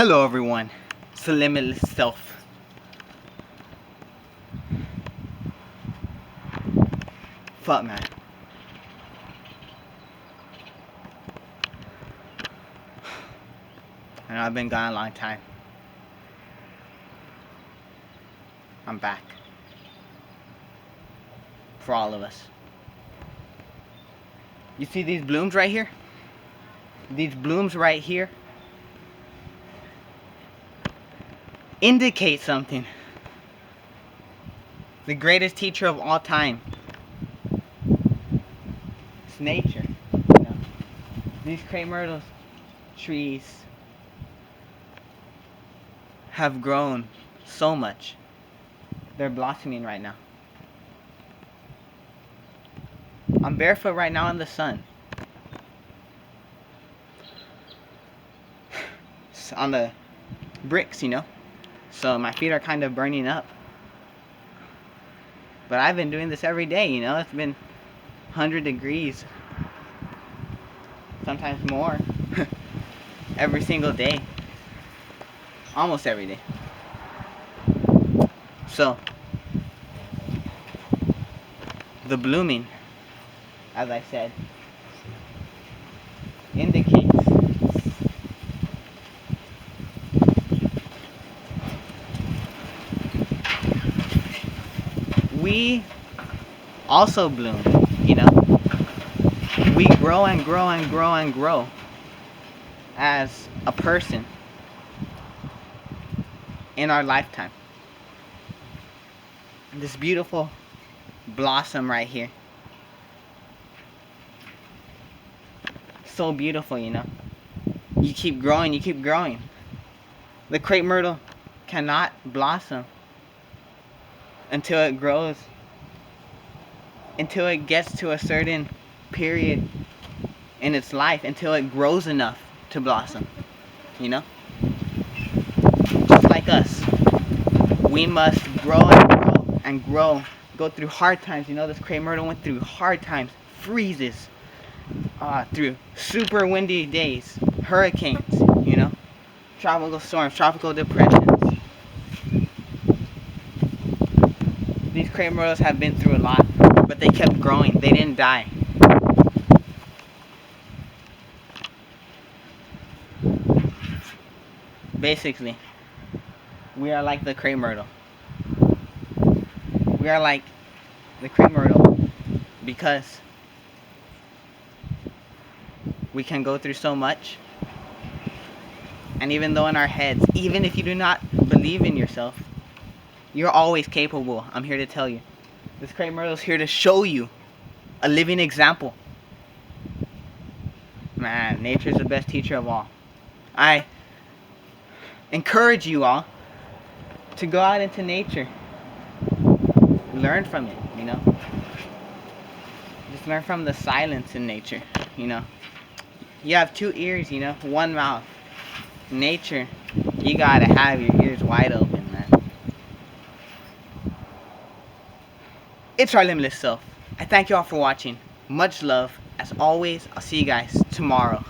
Hello everyone, it's the Limitless Self. Fuck man. I know I've been gone a long time. I'm back. For all of us. You see these blooms right here? These blooms right here indicate something. The greatest teacher of all time. It's nature. You know? These crepe myrtle trees have grown so much. They're blossoming right now. I'm barefoot right now in the sun. It's on the bricks, you know? So my feet are kind of burning up. But I've been doing this every day, you know? It's been 100 degrees. Sometimes more. Every single day. Almost every day. So, the blooming, as I said, indicates we also bloom, you know. We grow and grow and grow and grow as a person in our lifetime. This beautiful blossom right here. So beautiful, you know. You keep growing, you keep growing. The crepe myrtle cannot blossom until it grows, until it gets to a certain period in its life, until it grows enough to blossom, you know. Just like us, we must grow and grow and grow, go through hard times. You know, this crepe myrtle went through hard times, freezes, through super windy days, hurricanes, you know, tropical storms, tropical depressions. These crepe myrtles have been through a lot, but they kept growing. They didn't die. Basically, we are like the crepe myrtle. We are like the crepe myrtle because we can go through so much. And even though in our heads, even if you do not believe in yourself, you're always capable. I'm here to tell you. This crepe myrtle is here to show you a living example. Man, nature's the best teacher of all. I encourage you all to go out into nature. Learn from it, you know. Just learn from the silence in nature, you know. You have two ears, you know, one mouth. Nature, you gotta have your ears wide open, man. It's our limitless self. I thank you all for watching. Much love. As always, I'll see you guys tomorrow.